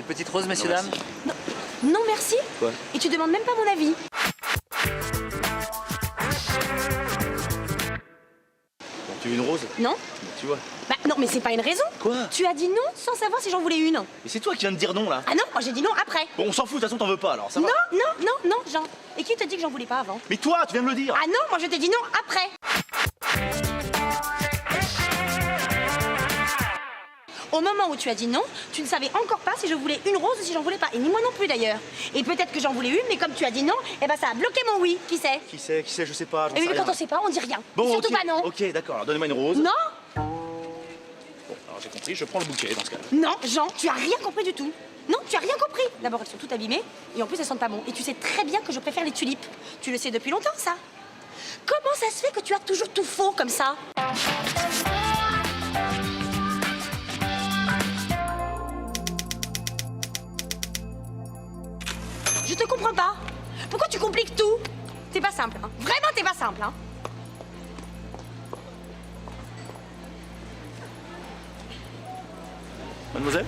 petite rose, messieurs, Non, dames? Non, merci. Quoi? Et tu demandes même pas mon avis. Bon, tu veux une rose? Non? Bon, tu vois. Bah non, mais c'est pas une raison. Quoi? Tu as dit non sans savoir si j'en voulais une. Et c'est toi qui viens de dire non, là. Ah non, moi j'ai dit non après. Bon, on s'en fout, de toute façon, t'en veux pas, alors ça va. Non, Jean. Et qui t'a dit que j'en voulais pas avant? Mais toi, tu viens de me le dire. Ah non, moi je t'ai dit non après. Au moment où tu as dit non, tu ne savais encore pas si je voulais une rose ou si j'en voulais pas. Et ni moi non plus d'ailleurs. Et peut-être que j'en voulais une, mais comme tu as dit non, eh ben ça a bloqué mon oui. Qui sait? Qui sait, je sais pas. Et oui, mais quand on sait pas, on dit rien. Bon, Et surtout ok, pas non. Ok, d'accord, alors donnez-moi une rose. Non, Bon, alors j'ai compris, je prends le bouquet dans ce cas-là. non, Jean, tu as rien compris du tout. Non, tu as rien compris. D'abord, elles sont toutes abîmées, et en plus, elles sentent pas bon. Et tu sais très bien que je préfère les tulipes. Tu le sais depuis longtemps, ça. Comment ça se fait que tu as toujours tout faux comme ça? Je te comprends pas. Pourquoi tu compliques tout? T'es pas simple, hein. Vraiment, t'es pas simple, hein. Mademoiselle?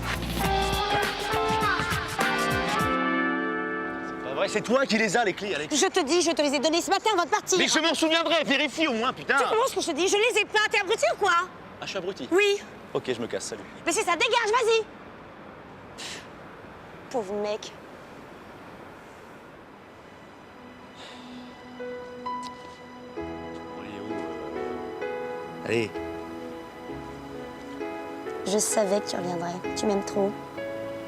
C'est pas vrai, c'est toi qui les as, les clés, Alex. Je te dis, je te les ai donnés ce matin avant de partir. Mais je m'en souviendrai, vérifie au moins, putain. Tu comprends ce que je te dis? Je les ai pas. T'es abruti ou quoi? Ah, je suis abruti. Oui. Ok, je me casse, salut. Mais c'est ça, dégage, vas-y. Pauvre mec. Bon, il est où Allez. Je savais que tu reviendrais. Tu m'aimes trop.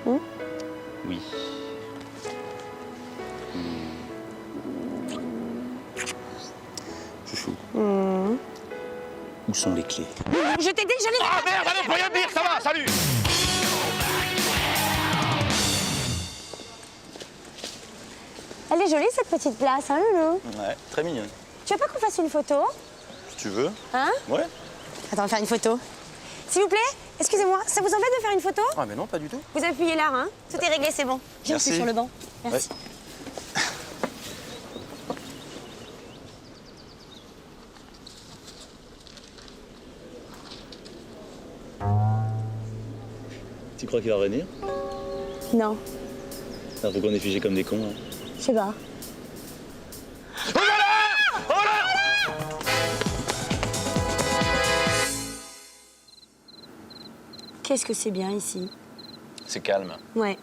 Oui. Chouchou. Où sont les clés? Je t'ai dit que j'allais... Ah merde, allez, faut rien dire, ça va, salut. Elle est jolie, cette petite place, hein, Loulou? Ouais, très mignonne. Tu veux pas qu'on fasse une photo? Si tu veux. Hein? Ouais. Attends, on va faire une photo. S'il vous plaît, excusez-moi, ça vous embête de faire une photo? Ah mais non, pas du tout. Vous appuyez là, hein? Tout est réglé, c'est bon. Viens, Merci. c'est sur le banc. Merci. Ouais. Tu crois qu'il va revenir? Non, Alors pourquoi on est figés comme des cons, hein? je sais pas. Oh là là! Oh là! Qu'est-ce que c'est bien ici? C'est calme. Ouais.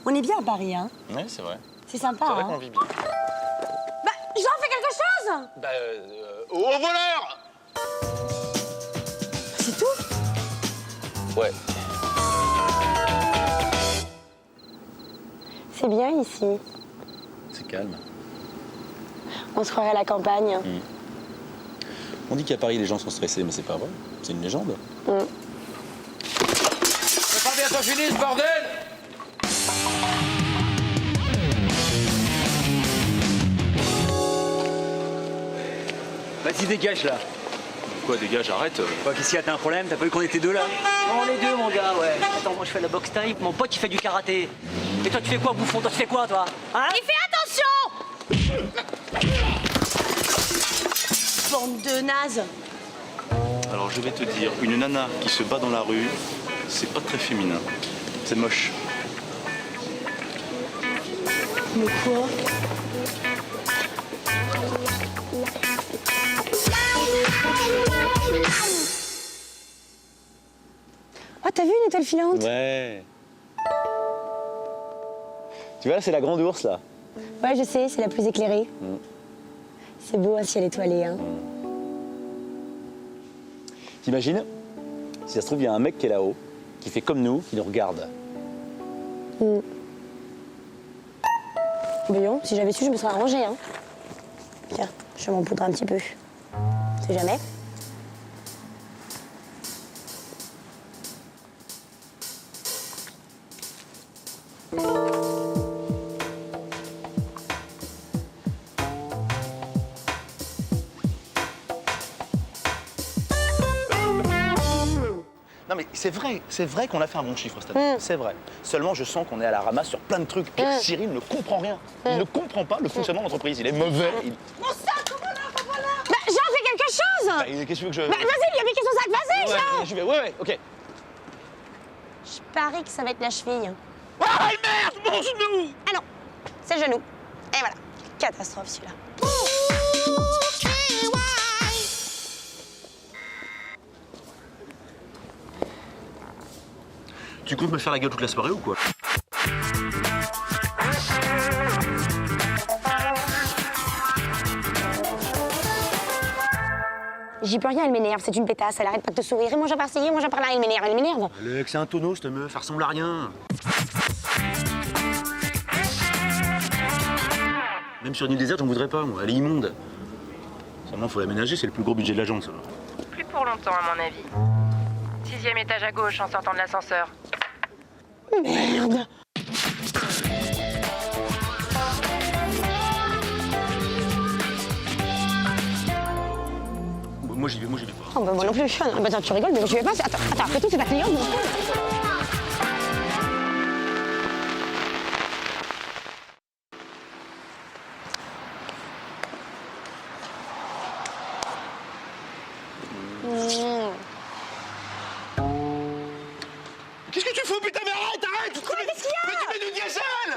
On est bien à Paris, hein? Ouais, c'est vrai. C'est sympa, C'est vrai hein? qu'on vit bien. Bah, Jean, fais quelque chose! Bah, au voleur! C'est tout? Ouais. C'est bien ici. C'est calme. On se croirait à la campagne. On dit qu'à Paris, les gens sont stressés, mais c'est pas vrai. C'est une légende. C'est pas bientôt fini, ce bordel! Vas-y, dégage, là. Quoi, dégage, arrête. Quoi, qu'est-ce qu'il y a? T'as un problème? T'as pas vu qu'on était deux, là? On est deux, mon gars, ouais. Attends, moi je fais la boxe taille, mon pote il fait du karaté. Et toi tu fais quoi, bouffon? Toi tu fais quoi, toi? Hein? Et fais attention! Bande de nazes! Alors, je vais te dire, une nana qui se bat dans la rue, c'est pas très féminin. C'est moche. Mais quoi? Oh, t'as vu une étoile filante? Ouais. Tu vois, c'est la grande ours, là. Ouais, je sais, c'est la plus éclairée. C'est beau un ciel étoilé, hein. T'imagines? Si ça se trouve, il y a un mec qui est là-haut, qui fait comme nous, qui nous regarde. Voyons, si j'avais su, je me serais arrangée, hein. Tiens, je vais m'en poudre un petit peu. On sait jamais. Non mais c'est vrai qu'on a fait un bon chiffre cette année, c'est vrai. Seulement je sens qu'on est à la ramasse sur plein de trucs. Et Cyril ne comprend rien. Il ne comprend pas le fonctionnement de l'entreprise. Il est mauvais. Mon sac, voilà! Bah, Jean, fais quelque chose! Bah, qu'est-ce que tu veux que je... Bah, vas-y, lui a piqué son sac, vas-y, Jean! je vais, ouais, ok. Je parie que ça va être la cheville. Ah merde, mon genou! Ah non, c'est le genou. Et voilà, catastrophe celui-là. Tu comptes me faire la gueule toute la soirée ou quoi? J'y peux rien, elle m'énerve, c'est une pétasse, elle arrête pas de te sourire. Et moi j'en par ci, moi j'en par là, elle m'énerve, elle m'énerve. Alex, c'est un tonneau, cette meuf, ça ressemble à rien. Même sur une île déserte, j'en voudrais pas, moi. Elle est immonde. Seulement, faut l'aménager, c'est le plus gros budget de l'agence. Plus pour longtemps, à mon avis. 6e étage à gauche en sortant de l'ascenseur. Merde. Moi j'y vais pas. Oh, bah, moi non plus. Ah, non, bah, attends, tu rigoles, mais moi, je vais pas. Attends, après tout, c'est ta cliente. Qu'est-ce que tu fous, putain, mais arrête! Quoi, qu'est-ce qu'il y a? Mais tu mets du diesel!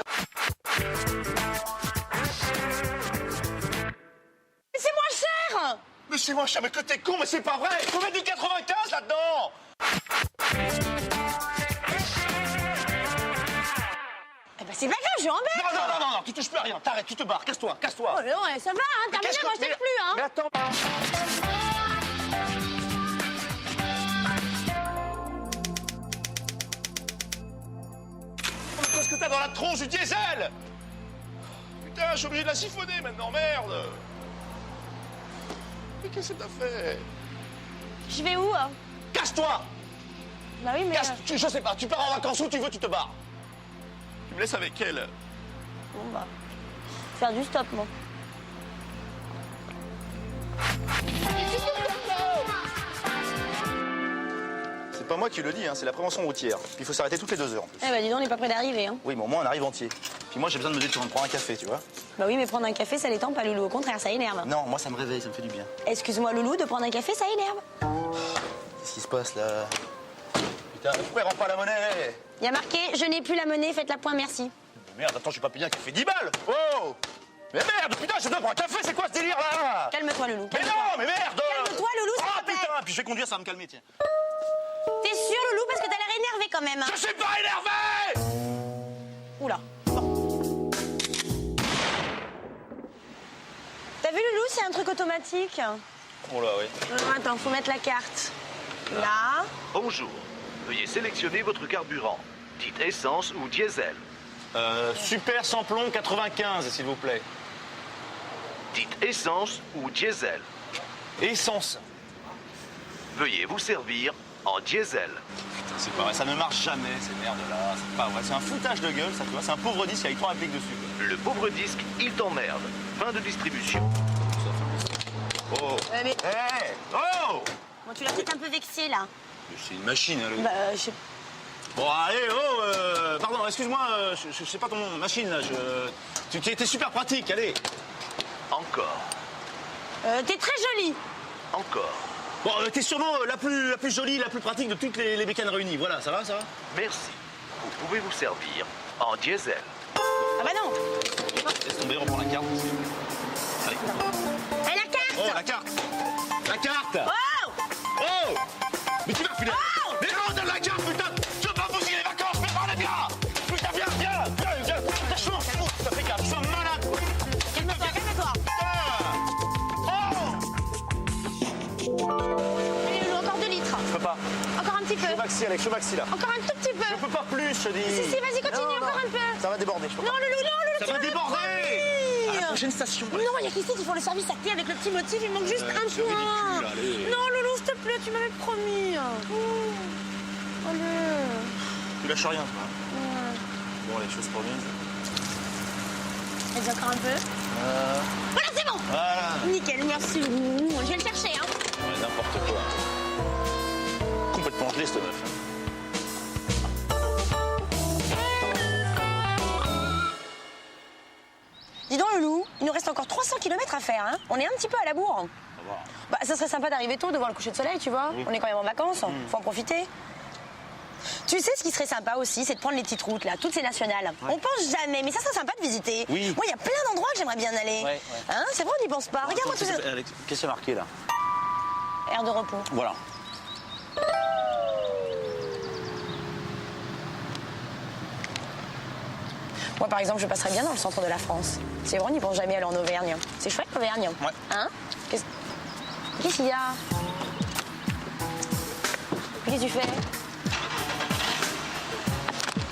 Mais c'est moins cher. Mais c'est moi, mais que t'es con, mais c'est pas vrai! Faut mettre du 95 là-dedans! Eh ben, c'est pas grave, je embête. Non, tu touches plus à rien, t'arrêtes, tu te barres, casse-toi! Oh, non, ça va, hein, terminé, moi je t'aime plus, hein. Mais attends! Qu'est-ce que t'as dans la tronche du diesel? Putain, je suis obligé de la siphonner maintenant, merde! Mais qu'est-ce que t'as fait? Je vais où, hein? Casse-toi! Bah oui, mais... Je sais pas, tu pars en vacances où tu veux, tu te barres. Tu me laisses avec elle. Bon, bah... Faire du stop, moi. C'est pas moi qui le dis, hein, c'est la prévention routière. Puis il faut s'arrêter toutes les 2 heures en plus. Eh bah dis donc, on n'est pas près d'arriver, hein. Oui, mais au moins on arrive entier. Puis moi j'ai besoin de me détendre, prendre un café, tu vois. Bah oui, mais prendre un café, ça l'étend pas, Loulou. Au contraire, ça énerve. Non, moi ça me réveille, ça me fait du bien. Excuse-moi, Loulou, de prendre un café, ça énerve. Qu'est-ce qui se passe là? Putain, pourquoi il rend pas la monnaie? Il y a marqué, je n'ai plus la monnaie, faites la point, merci. Mais merde, attends, je suis pas payé un café 10 balles. Oh! Mais merde, putain, je dois prendre un café, c'est quoi ce délire là? Calme-toi, Loulou. Mais non, mais merde! Calme-toi, Loulou, s'il Ah te plaît. putain, puis je vais conduire, ça va me calmer, tiens. T'es sûr, Loulou, parce que t'as l'air énervé quand même, hein. Je suis pas énervé! Oula. Bon. T'as vu, Loulou, c'est un truc automatique. Oh là, oui. Attends, faut mettre la carte. Là. Bonjour. Veuillez sélectionner votre carburant. Dites essence ou diesel. Super sans plomb 95, s'il vous plaît. Dites essence ou diesel. Essence. Veuillez vous servir en diesel. Putain, c'est pas vrai, ça ne marche jamais, ces merdes-là. C'est pas vrai, c'est un foutage de gueule, ça, tu vois. C'est un pauvre disque avec 3 répliques dessus. Le pauvre disque, il t'emmerde. Fin de distribution. Oh! Ouais, mais... Hé! Oh! Bon, tu l'as peut-être un peu vexé, là. C'est une machine, hein, le... Bah, je sais... Bon, allez, pardon, excuse-moi, je sais pas ton nom, machine, là, Tu étais super pratique, allez. Encore. T'es très jolie. Encore. Bon, t'es sûrement la plus jolie, la plus pratique de toutes les bécanes réunies, voilà, ça va? Merci. Vous pouvez vous servir en diesel. Ah bah non. Laisse tomber, on prend la carte. Allez. Et la carte. Oh, la carte! La carte! Oh. Oh! Mais tu vas refiler! Oh! Mais non, donne la carte, putain! Je veux pas bousiller les vacances, mais parlez bien! Putain, viens! Franchement, ça fait calme, je suis un malade! Calme-toi, calme-toi. Oh! Allez, Loulou, encore 2 litres. Je peux pas. Encore un petit peu. Je suis maxi, Alex, je suis maxi, là. Encore un tout petit peu. Je peux pas plus, je te dis. Si, vas-y, continue, Non, encore un peu. Ça va déborder, je peux Non, pas. Loulou, Ça tu va m'as déborder! promis. À la prochaine station. Non, il y a qu'ici qui font le service à clé avec le petit motif, il manque juste un c'est point. ridicule, allez. Non, Loulou, s'il te plaît, tu m'avais promis. Allez. Tu lâches rien, toi. Bon, les choses promises. Vas-y, encore un peu. Voilà, c'est bon. Voilà. Nickel, merci. Je vais le chercher, hein. Ouais, n'importe quoi. Complètement gelé, cette meuf. Dis donc, Loulou, il nous reste encore 300 km à faire, hein. On est un petit peu à la bourre. Bah, ça serait sympa d'arriver tôt, de voir le coucher de soleil, tu vois. On est quand même en vacances, faut en profiter. Tu sais ce qui serait sympa aussi, c'est de prendre les petites routes là, toutes ces nationales. On pense jamais, mais ça serait sympa de visiter. Oui. Moi, il y a plein d'endroits que j'aimerais bien aller. Ouais. Hein, c'est vrai, on n'y pense pas. Regarde-moi tout ça. Alex, qu'est-ce que c'est marqué là? Air de repos. Voilà. Moi, par exemple, je passerais bien dans le centre de la France. C'est vrai, on n'y pense jamais aller en Auvergne. C'est chouette, l'Auvergne. Ouais. Hein? Qu'est-ce qu'il y a? Qu'est-ce que tu fais?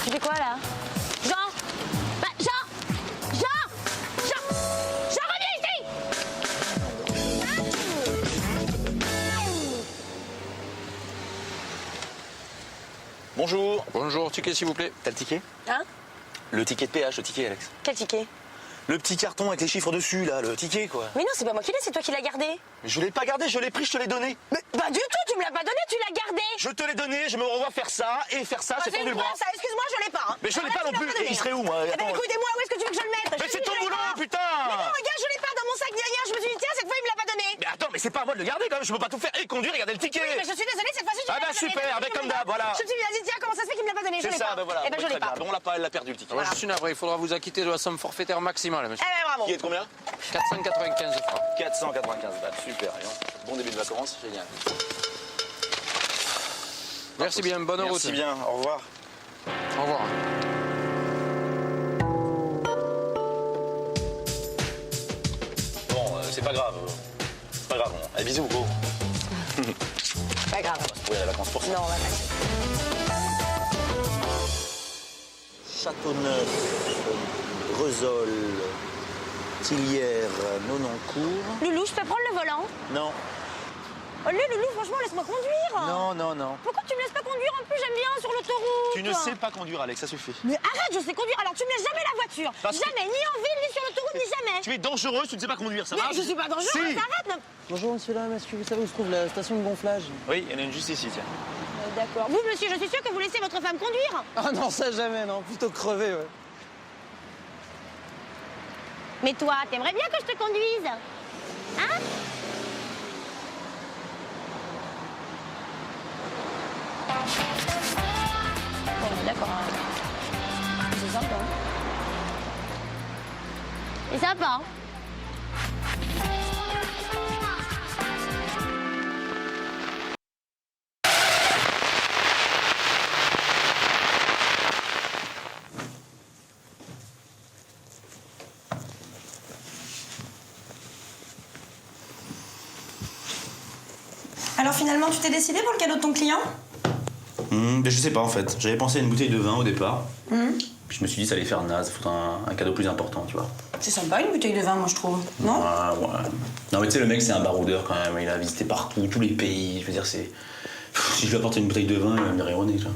Tu fais quoi, là? Jean! Bah, Jean! Reviens ici! Bonjour. Bonjour, ticket s'il vous plaît. T'as le ticket? Hein? Le ticket de péage, le ticket, Alex. Quel ticket? Le petit carton avec les chiffres dessus, là, le ticket, quoi. Mais non, c'est pas moi qui l'ai, c'est toi qui l'as gardé. Mais je l'ai pas gardé, je l'ai pris, je te l'ai donné. Mais pas du tout, tu me l'as pas donné, tu l'as gardé. Je te l'ai donné, je me revois faire ça, et faire ça, c'est C'est tendu une le bras. fois, ça, excuse-moi, je l'ai pas. Hein. Mais je l'ai Ah, pas tu non me l'as plus, donné, et il serait où, moi? Eh ben Attends. écoutez-moi, où est-ce que tu veux que je le mette? Mais c'est ton boulot, putain! Mais non, regarde, je l'ai pas dans mon sac ni rien, je me suis dit, tiens, cette fois, il me l'a pas donné. Mais attends, mais c'est pas à moi de le garder quand même, je peux pas tout faire et conduire et garder le ticket. Oui, mais je suis désolée, cette fois-ci, je Ah l'ai bah pas donné. super, avec comme d'hab, voilà. Je me suis dit, tiens, comment ça se fait qu'il me l'a pas donné? Je C'est l'ai ça, pas. ben voilà. Eh ben, je Ouais, l'ai très pas. bien. Bon, on l'a pas, elle a perdu le ticket. Je suis navré, il faudra vous acquitter de la somme forfaitaire maximale, monsieur. Eh ben, bravo. Qui est de combien? 495 francs. 495 balles, super. Bon début de vacances, génial. Merci bien, bonne route. Merci bien, au revoir. Au revoir. Bon, c'est pas grave. C'est pas grave, bon. Allez, bisous, go. Pas grave. Oui, les vacances pour ça. Non, on va pas. Châteauneuf, Grezol, Tillières, Nonancourt. Loulou, je peux prendre le volant? Non, Oh, Loulou, franchement, laisse-moi conduire. non. Pourquoi tu me laisses pas conduire? En plus, j'aime bien sur l'autoroute. Tu ne sais pas conduire, Alex, ça suffit. Mais arrête, je sais conduire. Alors, tu me laisses jamais la voiture. Parce que- Jamais, ni en ville, ni sur l'autoroute, ni jamais. Tu es dangereuse, tu ne sais pas conduire, ça Mais va? je suis pas dangereuse, Si. arrête. Non. Bonjour monsieur là, est-ce que vous savez où se trouve la station de gonflage? Oui, il y en a une juste ici, tiens. D'accord. Vous, monsieur, je suis sûre que vous laissez votre femme conduire. Ah non, ça jamais, non, plutôt crevé, ouais. Mais toi, t'aimerais bien que je te conduise? Hein? Bon, d'accord. C'est sympa. Hein? C'est sympa. Hein? Alors finalement, tu t'es décidé pour le cadeau de ton client? Mais je sais pas en fait. J'avais pensé à une bouteille de vin au départ. Puis je me suis dit ça allait faire naze, faut un cadeau plus important, tu vois. C'est sympa une bouteille de vin, moi je trouve. Non? Ouais. Non mais tu sais le mec c'est un baroudeur quand même, il a visité partout, tous les pays, je veux dire c'est... Si je lui apportais une bouteille de vin, il va me dire erroné, tu vois.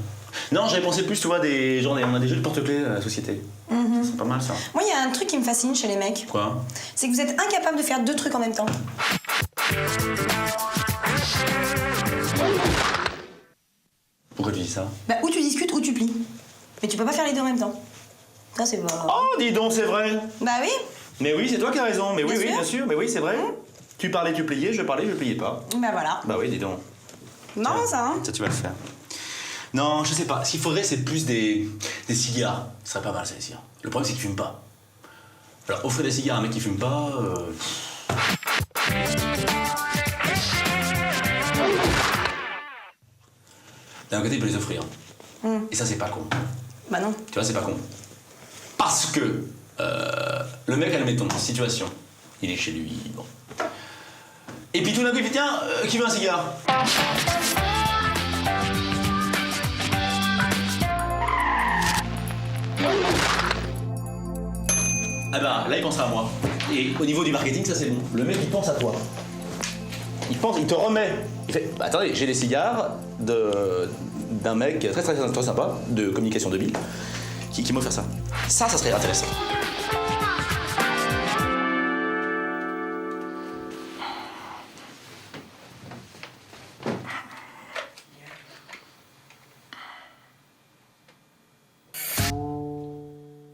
Non, j'avais pensé plus, tu vois, on a des jeux de porte-clés à la société. C'est pas mal ça. Moi, il y a un truc qui me fascine chez les mecs. Quoi? C'est que vous êtes incapable de faire deux trucs en même temps. Pourquoi tu dis ça? Bah, ou tu discutes ou tu plies. Mais tu peux pas faire les deux en même temps. Ça, c'est pas... Oh, dis donc, c'est vrai. Bah oui. Mais oui, c'est toi qui as raison. Mais oui, Bien oui, sûr. bien sûr. Mais oui, c'est vrai. Tu parlais, tu pliais, je parlais, je pliais pas. Bah voilà. Bah oui, dis donc. Marrant ça, hein? Ça, tu vas le faire. Non, je sais pas. Ce qu'il faudrait, c'est plus des cigares. Ce serait pas mal, ça, les cigares. Le problème, c'est qu'ils fument pas. Alors, offrir des cigares à un mec qui fume pas... D'un côté, il peut les offrir. Et ça, c'est pas con. Bah non. Tu vois, c'est pas con. Parce que le mec, admettons, situation. Il est chez lui, bon. Et puis tout d'un coup, il fait tiens, qui veut un cigare? Ah ben, là, il pensera à moi. Et au niveau du marketing, ça c'est bon. Le mec, il pense à toi. Il te remet. Il fait, bah, attendez, j'ai des cigares d'un mec très sympa, de communication de Bill, qui m'a offert ça. Ça serait intéressant.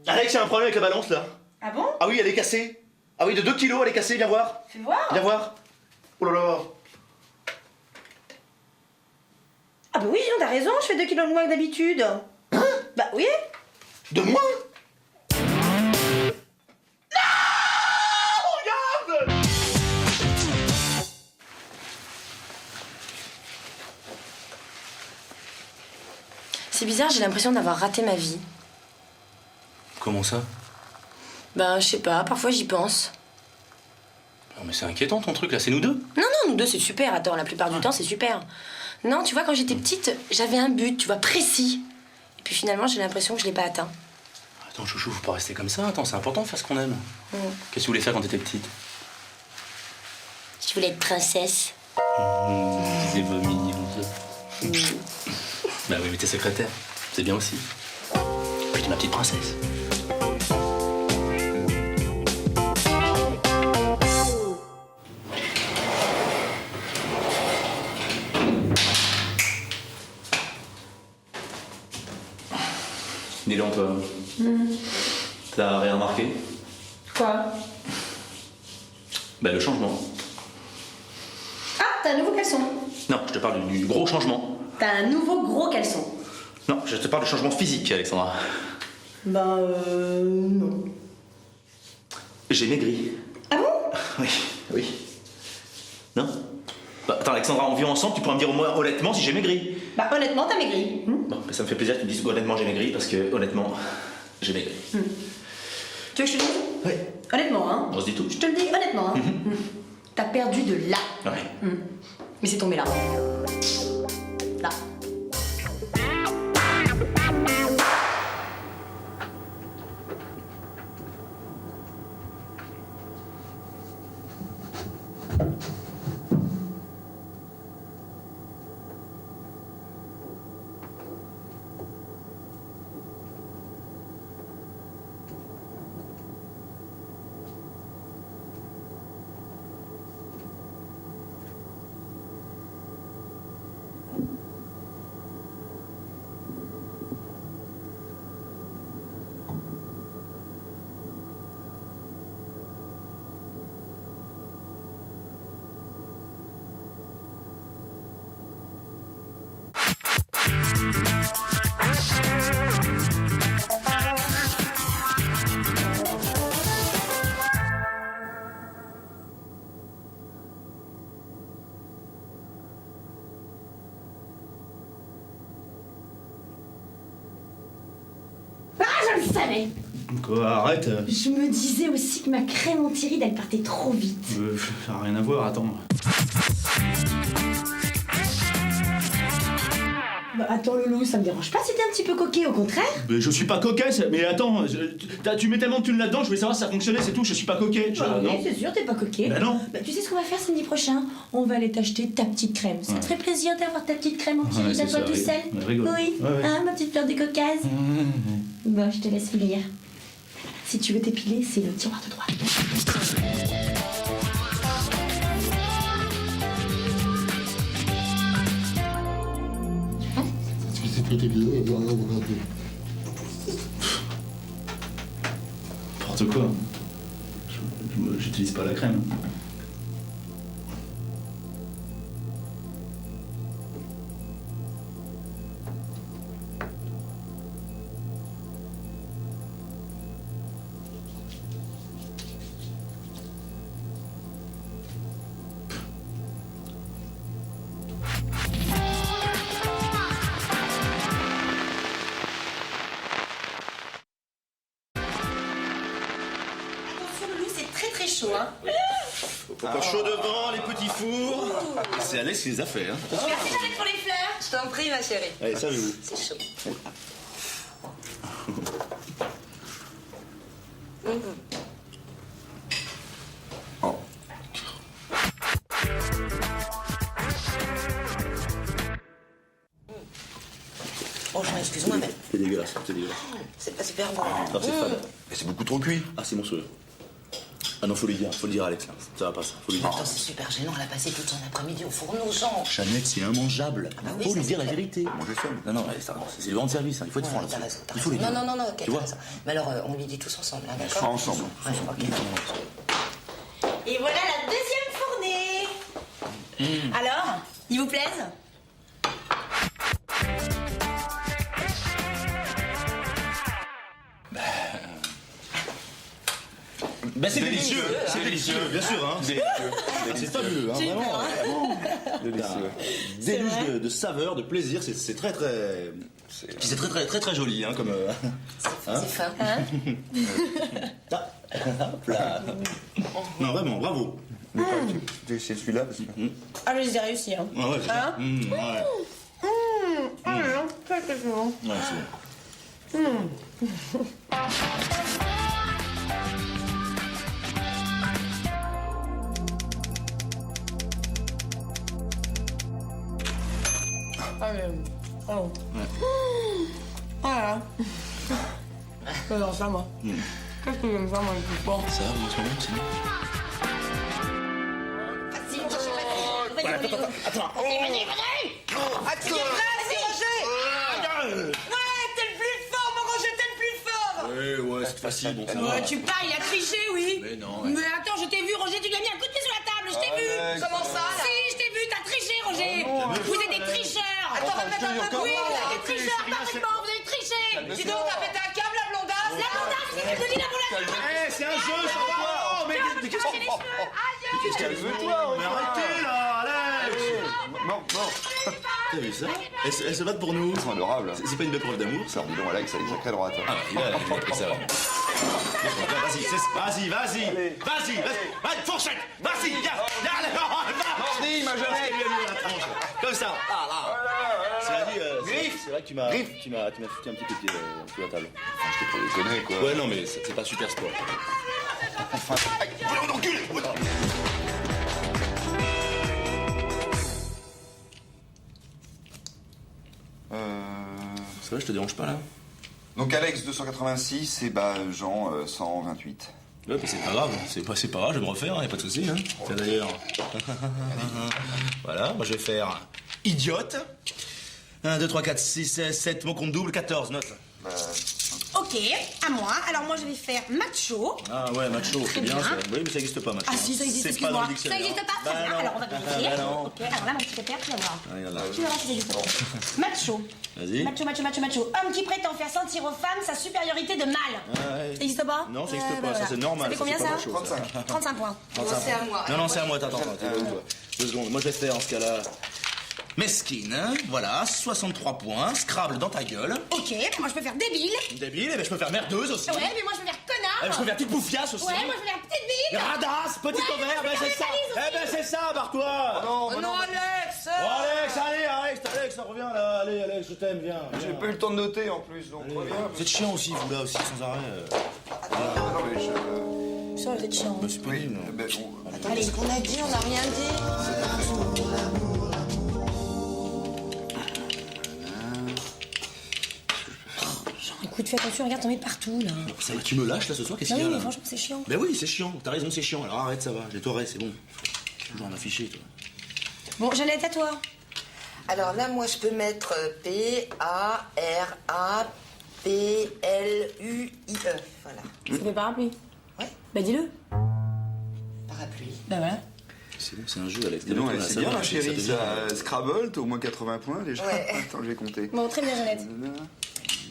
Alex, il y a un problème avec la balance là. Ah bon? Ah oui, elle est cassée. Ah oui, de 2 kilos, elle est cassée, viens voir. Fais voir. Viens voir. Oh là là. Ah Ah bah oui, t'as raison, je fais 2 kilos de moins que d'habitude. Hein? Bah oui. De moins? C'est bizarre, j'ai l'impression d'avoir raté ma vie. Comment ça? Ben, je sais pas, parfois j'y pense. Non mais c'est inquiétant ton truc là, c'est nous deux. Non, nous deux, c'est super. Attends, la plupart du temps, c'est super. Non, tu vois, quand j'étais petite, j'avais un but, tu vois, précis. Et puis finalement, j'ai l'impression que je l'ai pas atteint. Attends chouchou, faut pas rester comme ça, attends, c'est important de faire ce qu'on aime. Qu'est-ce que tu voulais faire quand t'étais petite? Je voulais être princesse. C'est pas mignon ça. Bah oui, mais t'es secrétaire, c'est bien aussi. Puis t'es ma petite princesse. Dis-le toi. T'as rien remarqué? Quoi? Bah le changement. Ah, t'as un nouveau caleçon. Non, je te parle du gros changement. T'as un nouveau gros caleçon. Non, je te parle du changement physique, Alexandra. Ben, non. J'ai maigri. Ah bon? Oui, oui. Non? Bah attends, Alexandra, on vit ensemble, tu pourras me dire au moins honnêtement si j'ai maigri. Bah, honnêtement, t'as maigri. Bon, mais ça me fait plaisir que tu me dises honnêtement j'ai maigri, parce que honnêtement, j'ai maigri. Tu veux que je te le dise? Oui. Honnêtement, hein? On se dit tout. Je te le dis honnêtement, hein? T'as perdu de là. Ouais. Mais c'est tombé là. Là. Je le savais. Quoi, arrête. Je me disais aussi que ma crème anti-rides, elle partait trop vite. Ça n'a rien à voir, attends. Bah attends Loulou, ça me dérange pas si t'es un petit peu coquet, au contraire. Mais je suis pas coquet, mais attends, tu mets tellement de thunes là-dedans, je voulais savoir si ça fonctionnait, c'est tout, je suis pas coquet. Oui, c'est sûr, t'es pas coquet. Bah non. Bah tu sais ce qu'on va faire samedi prochain? On va aller t'acheter ta petite crème. Ça te ferait plaisir d'avoir ta petite crème anti-rides Ouais, à toi c'est tout ça, seul? ouais, rigole. Oui, Ouais, ouais. hein, ma petite fleur des caucases. Bon, je te laisse lire. Si tu veux t'épiler, c'est le tiroir de droite. N'importe quoi. J'utilise pas la crème. Attention Loulou, c'est très très chaud, hein. Pas chaud devant, les petits fours. C'est Alex qui les a fait, hein. Merci d'être pour les fleurs. Je t'en prie, ma chérie. Allez, salut. C'est chaud. Franchement, excuse-moi, mais C'est dégueulasse, c'est dégueulasse. c'est pas super bon. Ah, c'est fade. Mais c'est beaucoup trop cuit. Ah, c'est monstrueux. Ah non, faut le dire, Alex, là. Ça va pas, ça. Faut lui dire. Attends, c'est super gênant, elle a passé toute son après-midi au four nos gens. Chanel, c'est immangeable. bah oui, Faut ça, lui dire c'est la clair. vérité. Moi, je sais. Non, c'est le vent de service, hein. Il faut être franc Ouais, t'as là-dessus. raison, t'as Il faut lui raison. dire. Non, ok, Tu t'as vois. raison. Mais alors, on lui dit tous ensemble, hein, d'accord? Ensemble. Ouais, ok. Et voilà la deuxième fournée. Alors, ils vous plaisent? Bah c'est délicieux, bien sûr. Hein. C'est fabuleux, hein, vraiment. Déluge de saveurs, de plaisir, c'est très très... C'est très joli, hein, comme... C'est fin. Hein? Hop là. Non, vraiment, bravo. C'est celui-là parce que... Ah, mais j'ai réussi, hein. Ouais, c'est ça. Ouais. C'est bon. Ouais, c'est bon. Ah, mais... Oh. Ah là. Non, ça, moi. Qu'est-ce que j'aime ça, moi, le plus fort? Ça va, en ce moment, c'est bon. Attends. Ah, tu es prêt, c'est Roger? Ouais, t'es le plus fort, mon Roger, t'es le plus fort! Ouais, c'est facile, bon, ça va. Ouais, tu parles, il a triché, oui. Mais non, Mais attends, je t'ai vu, Roger, tu lui as mis un coup de pied sur la table, je t'ai vu. Comment ça, là? Si, je t'ai vu, t'as triché, Roger. Vous êtes des tricheurs. Attends, répète un peu. Oui, vous êtes des tricheurs, parfaitement, vous avez triché. Dis donc, t'as pété un câble, la blondasse? La blondasse, c'est ce que je te dis, la blondasse. Eh, c'est un jeu, ça va. Mais qu'est-ce qu'elle veut, toi? Mais arrêtez, là, Alex. Non. T'as vu ça? Elles se battent pour nous. Ils sont adorables. C'est pas une belle preuve d'amour, ça? Dis donc, Alex, avec sacré droite. Ah, il a pris ça. Vas-y, fourchette. Vas-y, viens, Mordi, ma jeunesse. comme ça. Ah, là. Cela dit, c'est vrai que tu m'as foutu un petit coup de pied sous la table. Je t'ai pas déconné, quoi. Ouais, non, mais c'est pas super sport. Enfin, aïe, on encule. Ça va, je te dérange pas, là? Donc Alex 286 et Jean 128. Ouais, mais c'est pas grave, c'est pas grave, je vais me refaire, y a pas de soucis, hein. Tiens, d'ailleurs. Voilà, moi je vais faire idiote. 1, 2, 3, 4, 6, 16, 7, mon compte double, 14, note. Ok, à moi. Alors moi, je vais faire macho. Ah ouais, macho, c'est bien bien. ça. Oui, mais ça existe pas, macho. Ah si, ça existe, C'est pas dans excuse-moi. le Ça dictionnaire. existe pas? Bah Très bien, non. alors on va vérifier. Bah non. Ok, alors là, mon petit pépère, tu vas voir. Ah, regarde là. Tu vas voir si ça existe pas. Macho. Vas-y. Macho. Homme qui prétend faire sentir aux femmes sa supériorité de mâle. Ouais. Ça existe pas? Non, ça existe pas, voilà. ça c'est normal. Ça fait combien c'est pas ça? macho, ça. 35 points. C'est à moi. Non, c'est à moi, attends, t'es où, toi? 2 secondes, moi je vais faire en ce cas-là. Mesquine, hein, voilà, 63 points, Scrabble dans ta gueule. Ok, moi je peux faire débile. Débile, mais je peux faire merdeuse aussi. Ouais, mais moi je peux faire connard. Je peux faire petite bouffiasse aussi. Ouais, moi je peux faire petite bille. Radasse, petit Ouais, ovaire, je peux c'est faire ça. les valises C'est ça, barre-toi. Non, Alex. Bon, Alex, ça revient là. Allez, Alex, je t'aime, viens. J'ai pas eu le temps de noter en plus, donc reviens. Vous êtes chiant aussi, vous là aussi, sans arrêt. Non, mais je... Ça, vous êtes chiant. Bah, c'est pénible. Ben, bon, Attendez, ce qu'on a dit, on n'a rien dit. Écoute, fais attention, regarde, t'en mets partout là. Ça va, tu me lâches là ce soir, qu'est-ce Non, qu'il y a oui, là? mais franchement, c'est chiant. Ben oui, c'est chiant, t'as raison, c'est chiant. Alors arrête, ça va, je les t'aurai, c'est bon. Toujours un affiché, toi. Bon, Jeannette, à toi. Alors là, moi, je peux mettre P-A-R-A-P-L-U-I-E. Voilà. Ça fait parapluie. Ouais. Bah dis-le. Parapluie. Bah voilà. C'est bon, c'est un jeu, Alex. dis donc, Démerde-toi, là, c'est ça bien, va, ma chérie, devient- ça. Scrabble, t'as au moins 80 points déjà. Ouais. Attends, je vais compter. Bon, très bien, Jeannette.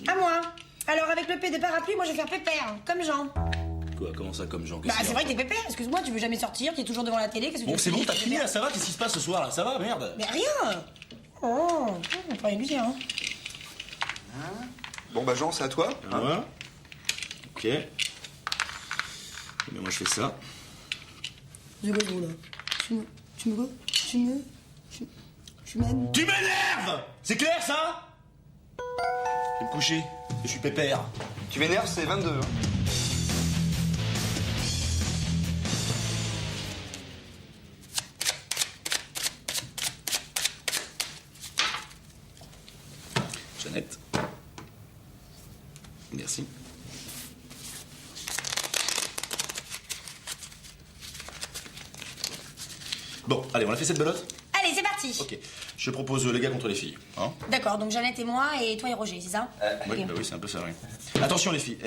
À moi. Alors, avec le P de parapluie, moi je vais faire pépère, comme Jean. Quoi, comment ça, comme Jean? Bah, qu'est-ce qu'il y c'est a vrai que t'es pépère, excuse-moi, tu veux jamais sortir, t'es toujours devant la télé, qu'est-ce que Bon, tu c'est veux bon, que t'as je te fini dise là, ça va? Qu'est-ce qui se passe ce soir là? Ça va, merde? Mais rien. Oh, on peut rien lui dire, hein. Bon, Jean, c'est à toi. Ah ouais? Ok. Mais moi je fais ça. Du coup, là. Tu m'aimes? Tu m'énerves! C'est clair ça? Je vais me coucher, je suis pépère. Tu m'énerves, c'est 22. Hein. Jeannette. Merci. Bon, allez, on a fait cette belote? Allez, c'est parti. Ok. Je propose les gars contre les filles. Hein? D'accord, donc Jeannette et moi, et toi et Roger, c'est ça? Oui, Ok. bah oui, c'est un peu ça, oui. Attention les filles,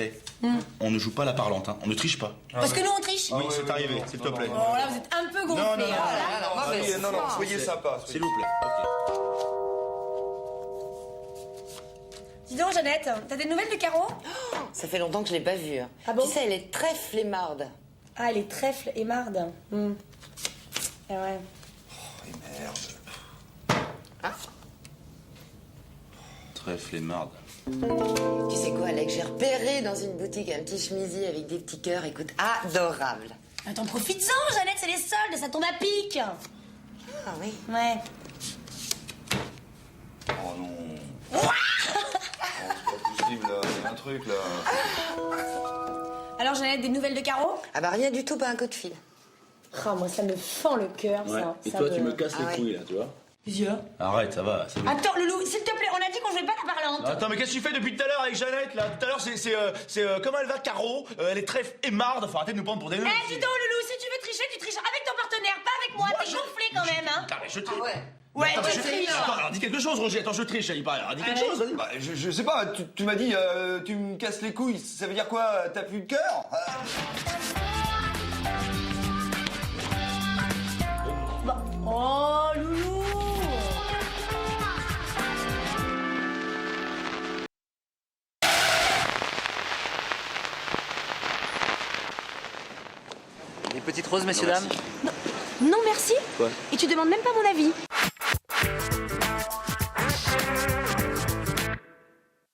on ne joue pas la parlante, hein. On ne triche pas. Parce que nous, on triche. Oui, c'est arrivé, s'il te plaît. Oh là, vous êtes un peu gonflés. Non, non, non. hein. Non, soyez sympa. S'il vous plaît. Ok. Dis donc, Jeannette, t'as des nouvelles de Caro? Ça fait longtemps que je l'ai pas vue. Hein. Ah bon? Tu sais, elle est très flemmarde. Ah, les trèfles et marde. Ah ouais. Oh, et merde. Trèfle et marde. Tu sais quoi, Alex, j'ai repéré dans une boutique un petit chemisier avec des petits cœurs, écoute, adorable. Attends, profites-en, Jeannette, c'est les soldes, ça tombe à pic. Ah oui. Ouais. Oh non. Oh, c'est pas possible là, il y a un truc là. Alors, Jeannette, des nouvelles de Caro? Ah bah rien du tout, pas un coup de fil. Oh, moi, ça me fend le cœur, ça. Et Ça toi, tu me casses les ouais. couilles là, tu vois. Vieux. Arrête, ça va. Attends, Loulou, s'il te plaît, on a dit qu'on jouait pas la parlante. Attends, mais qu'est-ce que tu fais depuis tout à l'heure avec Jeannette, là? Tout à l'heure, c'est comment elle va, Caro? Elle est très émarde, faut arrêter de nous prendre pour des nœuds. Eh, dis donc, Loulou, si tu veux tricher, tu triches avec ton partenaire, pas avec moi. T'es gonflé quand même, hein. Attends, mais je triche. Ouais, Attends, tu je triches. Attends, alors dis quelque chose, Roger. Attends, je triche, il paraît. Alors dis quelque chose, vas-y. Bah, je sais pas, tu m'as dit, tu me casses les couilles, ça veut dire quoi? T'as plus de cœur? Oh, Loulou. Les petites roses, messieurs, dames. Non, merci. Quoi? Et tu demandes même pas mon avis.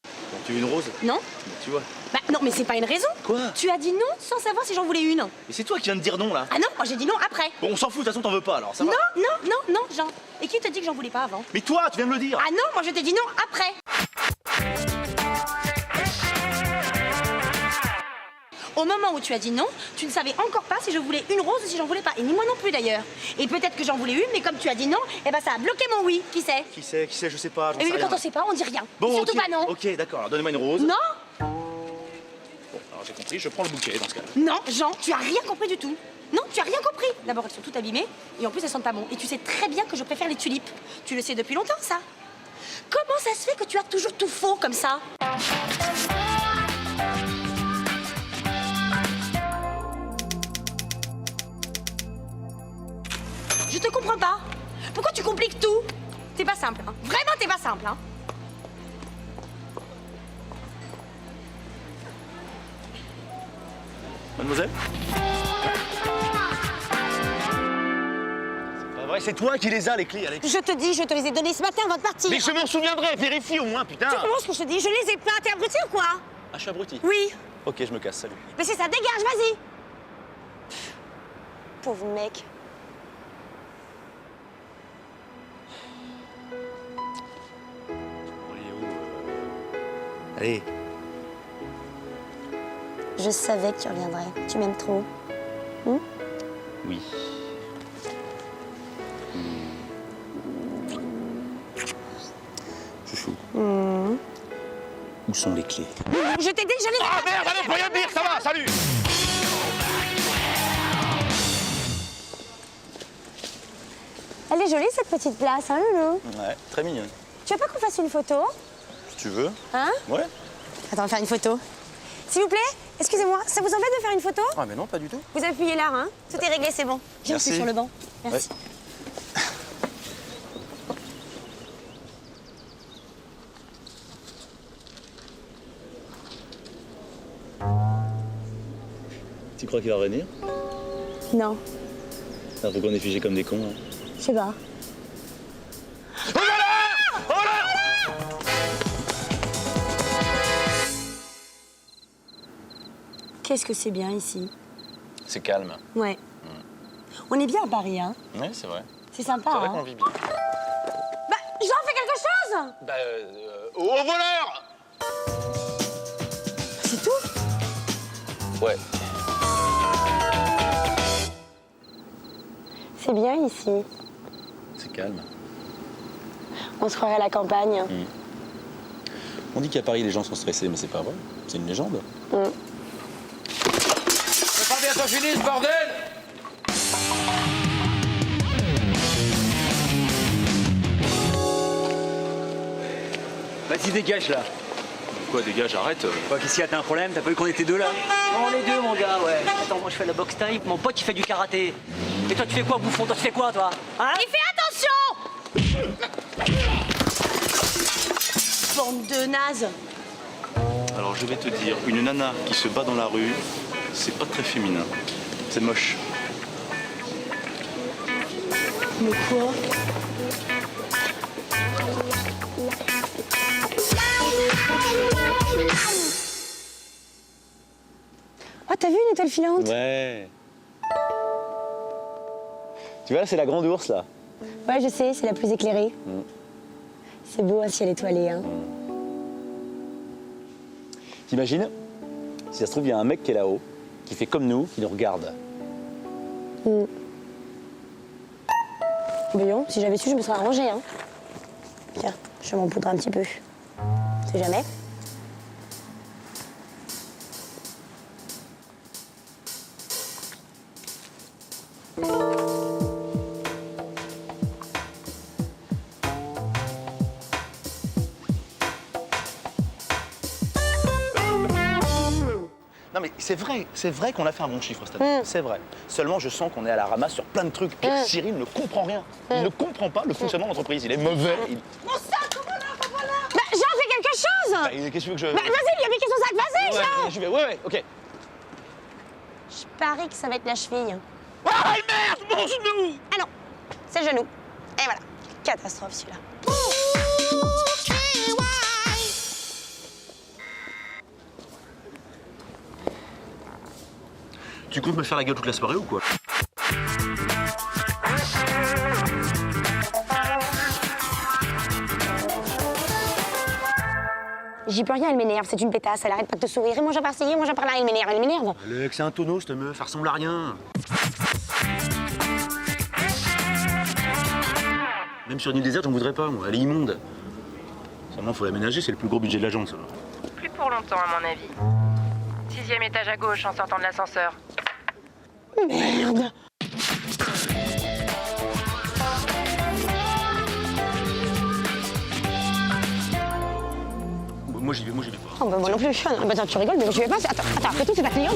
Bon, tu veux une rose? Non? Tu vois. Bah non, mais c'est pas une raison. Quoi? Tu as dit non sans savoir si j'en voulais une. Et c'est toi qui viens de dire non là. Ah non, moi j'ai dit non après. Bon, on s'en fout, de toute façon, t'en veux pas alors, ça va. Non, Jean. Et qui t'a dit que j'en voulais pas avant? Mais toi, tu viens de le dire. Ah non, moi je t'ai dit non après. Au moment où tu as dit non, tu ne savais encore pas si je voulais une rose ou si j'en voulais pas. Et ni moi non plus d'ailleurs. Et peut-être que j'en voulais une, mais comme tu as dit non, eh ben ça a bloqué mon oui. Qui sait? Qui sait, je sais pas. Et oui, mais quand on sait pas, on dit rien. Bon, Surtout ok, pas non. Ok, d'accord, alors donnez-moi une rose. Non, Bon, alors j'ai compris, je prends le bouquet dans ce cas-là. non, Jean, tu as rien compris du tout. Non, tu as rien compris. D'abord, elles sont toutes abîmées, et en plus, elles sentent pas bon. Et tu sais très bien que je préfère les tulipes. Tu le sais depuis longtemps, ça. Comment ça se fait que tu as toujours tout faux comme ça? Je te comprends pas. Pourquoi tu compliques tout? T'es pas simple, hein. Vraiment, t'es pas simple, hein. Mademoiselle? C'est pas vrai, c'est toi qui les as, les clés, Alex. Je te dis, je te les ai donnés ce matin avant de partir. Mais je m'en souviendrai, vérifie au moins, putain. Tu comprends ce que je te dis? Je les ai pas. T'es abruti ou quoi? Ah, je suis abruti. Oui. Ok, je me casse, salut. Mais c'est ça, dégage, vas-y. Pauvre mec. Allez. Je savais que tu reviendrais. Tu m'aimes trop. Oui. Chouchou. Où sont les clés? Je t'ai dit que j'allais... Ah merde, allez, faut rien dire, ça va, salut. Elle est jolie, cette petite place, hein, Loulou? Ouais, très mignonne. Tu veux pas qu'on fasse une photo? Si tu veux. Hein? Ouais. Attends, on va faire une photo. S'il vous plaît, excusez-moi, ça vous embête de faire une photo? Ah mais non, pas du tout. Vous appuyez là, hein? Tout est réglé, c'est bon. Viens, Merci. c'est sur le banc. Merci. Ouais. Tu crois qu'il va revenir? Non, Ah, faut qu'on est figés comme des cons. Hein. je sais pas. Oh là là! Oh là! Qu'est-ce que c'est bien ici? C'est calme. Ouais. On est bien à Paris, hein? Ouais, c'est vrai. C'est sympa, C'est vrai hein? qu'on vit bien. Bah, j'en fais quelque chose! Bah, au voleur! C'est tout? Ouais. C'est bien ici. C'est calme. On se croirait à la campagne. On dit qu'à Paris, les gens sont stressés, mais c'est pas vrai. C'est une légende. C'est pas bientôt fini ce bordel! Vas-y, dégage là. Quoi, dégage, arrête. Quoi, qu'est-ce qu'il y a, t'as un problème? T'as pas vu qu'on était deux là? Non, les deux, mon gars, ouais. Attends, moi je fais la boxe type, mon pote il fait du karaté. Et toi, tu fais quoi, bouffon? Toi, tu fais quoi, toi? Hein? Et fais attention! Bande de nazes! Alors, je vais te dire, une nana qui se bat dans la rue, c'est pas très féminin. C'est moche. Mais quoi? Oh, t'as vu une étoile filante? Ouais. Tu vois, là, c'est la grande ours, là. Ouais, je sais, c'est la plus éclairée. C'est beau, un ciel étoilé, hein. T'imagines? Si ça se trouve, il y a un mec qui est là-haut, qui fait comme nous, qui nous regarde. Voyons, si j'avais su, je me serais arrangée, hein. Tiens, je vais m'en poudre un petit peu. On sait jamais. Non mais c'est vrai qu'on a fait un bon chiffre cette année, c'est vrai. Seulement je sens qu'on est à la ramasse sur plein de trucs. Puis Cyril ne comprend rien. Il ne comprend pas le fonctionnement de l'entreprise, il est mauvais. Mon sac, comment là? Bah, Jean, fais quelque chose! Bah, qu'est-ce que tu veux que je... Bah, vas-y, lui a piqué son sac, vas-y, Jean! Je vais, ouais, ok. Je parie que ça va être la cheville. Ah merde, mon genou! Ah non, c'est le genou. Et voilà, catastrophe celui-là. Tu comptes me faire la gueule toute la soirée ou quoi? J'y peux rien, elle m'énerve, c'est une pétasse, elle arrête pas de te sourire. Et mange par ci, mange par là, elle m'énerve, elle m'énerve. Alex, c'est un tonneau, cette meuf, ça ressemble à rien. Même sur une île déserte, j'en voudrais pas, moi. Elle est immonde. Seulement, faut l'aménager, c'est le plus gros budget de l'agence. Plus pour longtemps, à mon avis. 6e étage à gauche en sortant de l'ascenseur. Merde. Moi, j'y vais pas. Oh, bah, moi non plus. Ah, bah, attends, tu rigoles, mais moi, je vais pas. Attends, après tout, c'est ta cliente.